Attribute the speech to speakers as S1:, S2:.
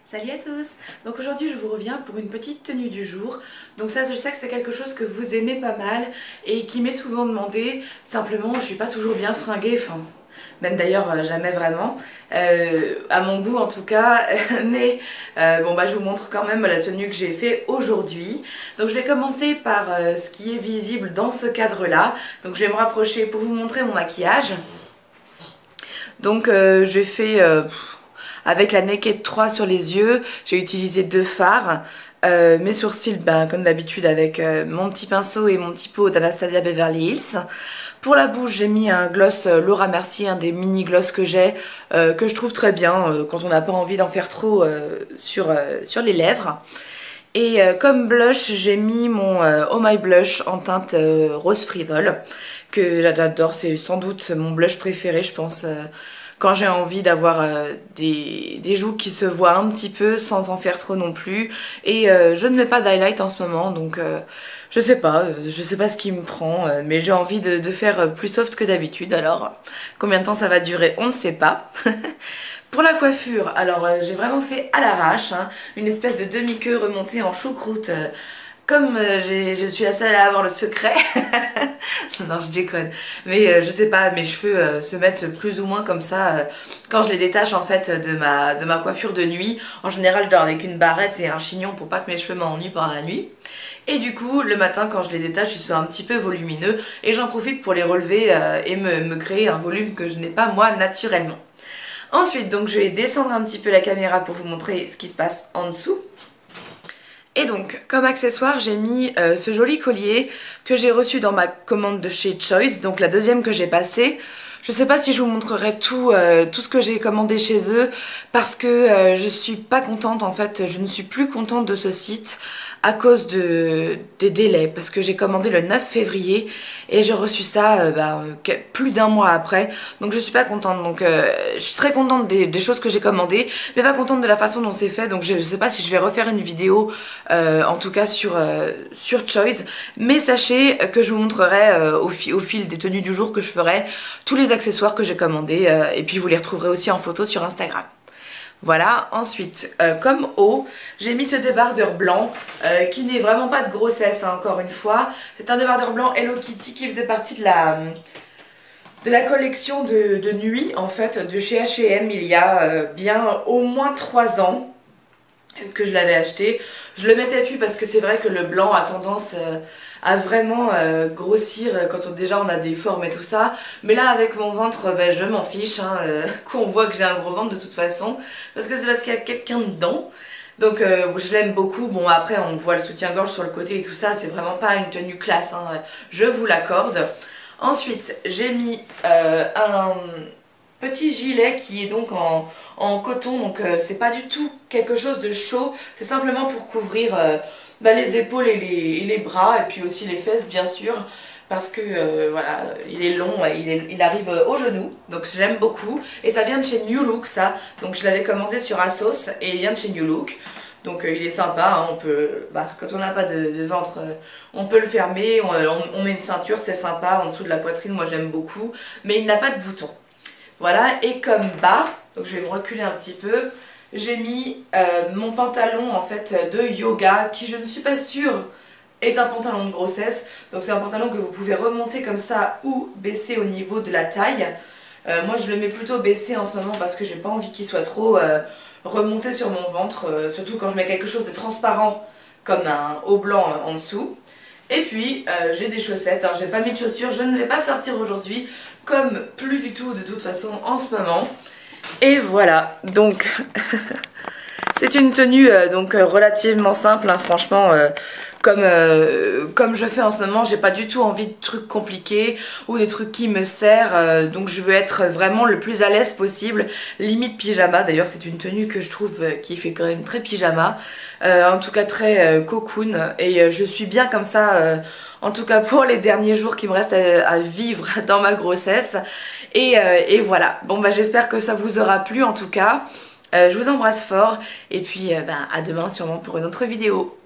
S1: Salut à tous! Donc aujourd'hui je vous reviens pour une petite tenue du jour. Donc ça je sais que c'est quelque chose que vous aimez pas mal et qui m'est souvent demandé. Simplement je suis pas toujours bien fringuée, enfin même d'ailleurs jamais vraiment, à mon goût en tout cas. Mais bon bah je vous montre quand même la tenue que j'ai fait aujourd'hui. Donc je vais commencer par ce qui est visible dans ce cadre là. Donc je vais me rapprocher pour vous montrer mon maquillage. Donc j'ai fait avec la Naked 3 sur les yeux, j'ai utilisé deux fards. Mes sourcils, ben, comme d'habitude avec mon petit pinceau et mon petit pot d'Anastasia Beverly Hills. Pour la bouche, j'ai mis un gloss Laura Mercier, un des mini gloss que j'ai, que je trouve très bien quand on n'a pas envie d'en faire trop sur les lèvres. Et comme blush, j'ai mis mon Oh My Blush en teinte rose frivole, que j'adore, c'est sans doute mon blush préféré, je pense, quand j'ai envie d'avoir des joues qui se voient un petit peu sans en faire trop non plus. Et je ne mets pas d'highlight en ce moment, donc je sais pas ce qui me prend, mais j'ai envie de faire plus soft que d'habitude, alors combien de temps ça va durer, on ne sait pas. Pour la coiffure, alors j'ai vraiment fait à l'arrache, hein, une espèce de demi-queue remontée en choucroute. Comme je suis la seule à avoir le secret, non je déconne, mais je sais pas, mes cheveux se mettent plus ou moins comme ça quand je les détache en fait de ma coiffure de nuit. En général je dors avec une barrette et un chignon pour pas que mes cheveux m'ennuient pendant la nuit. Et du coup le matin quand je les détache ils sont un petit peu volumineux et j'en profite pour les relever et me créer un volume que je n'ai pas moi naturellement. Ensuite donc je vais descendre un petit peu la caméra pour vous montrer ce qui se passe en dessous. Et donc, comme accessoire, j'ai mis ce joli collier que j'ai reçu dans ma commande de chez Choice, donc la deuxième que j'ai passée. Je sais pas si je vous montrerai tout ce que j'ai commandé chez eux parce que je suis pas contente en fait, je ne suis plus contente de ce site à cause des délais parce que j'ai commandé le 9 février et j'ai reçu ça plus d'un mois après, donc je suis pas contente. Donc je suis très contente des choses que j'ai commandées mais pas contente de la façon dont c'est fait, donc je sais pas si je vais refaire une vidéo en tout cas sur Choice, mais sachez que je vous montrerai au fil des tenues du jour que je ferai tous les accessoires que j'ai commandés et puis vous les retrouverez aussi en photo sur Instagram. Voilà, ensuite, comme haut, j'ai mis ce débardeur blanc qui n'est vraiment pas de grossesse, hein, encore une fois. C'est un débardeur blanc Hello Kitty qui faisait partie de la collection de nuit, en fait, de chez H&M il y a bien au moins 3 ans que je l'avais acheté. Je le mettais plus parce que c'est vrai que le blanc a tendance à vraiment grossir quand déjà on a des formes et tout ça. Mais là avec mon ventre, ben, je m'en fiche, hein, qu'on voit que j'ai un gros ventre de toute façon. Parce que c'est parce qu'il y a quelqu'un dedans. Donc je l'aime beaucoup. Bon après on voit le soutien-gorge sur le côté et tout ça. C'est vraiment pas une tenue classe, hein, je vous l'accorde. Ensuite j'ai mis un petit gilet qui est donc en coton, donc c'est pas du tout quelque chose de chaud, c'est simplement pour couvrir les épaules et les bras et puis aussi les fesses bien sûr, parce que voilà, il est long, il arrive au genou, donc j'aime beaucoup et ça vient de chez New Look ça, donc je l'avais commandé sur ASOS et il vient de chez New Look. Donc il est sympa, hein, on peut, quand on n'a pas de ventre, on peut le fermer, on met une ceinture, c'est sympa, en dessous de la poitrine, moi j'aime beaucoup, mais il n'a pas de bouton. Voilà, et comme bas, donc je vais me reculer un petit peu, j'ai mis mon pantalon en fait de yoga qui je ne suis pas sûre est un pantalon de grossesse. Donc c'est un pantalon que vous pouvez remonter comme ça ou baisser au niveau de la taille. Moi je le mets plutôt baissé en ce moment parce que j'ai pas envie qu'il soit trop remonté sur mon ventre, surtout quand je mets quelque chose de transparent comme un haut blanc en dessous. Et puis j'ai des chaussettes, alors j'ai pas mis de chaussures, je ne vais pas sortir aujourd'hui comme plus du tout de toute façon en ce moment. Et voilà, donc c'est une tenue donc relativement simple, hein, franchement comme je fais en ce moment, j'ai pas du tout envie de trucs compliqués ou des trucs qui me serrent, donc je veux être vraiment le plus à l'aise possible, limite pyjama. D'ailleurs c'est une tenue que je trouve qui fait quand même très pyjama, en tout cas très cocoon, et je suis bien comme ça, en tout cas pour les derniers jours qui me restent à vivre dans ma grossesse. Et voilà, bon bah j'espère que ça vous aura plu en tout cas, je vous embrasse fort et puis à demain sûrement pour une autre vidéo.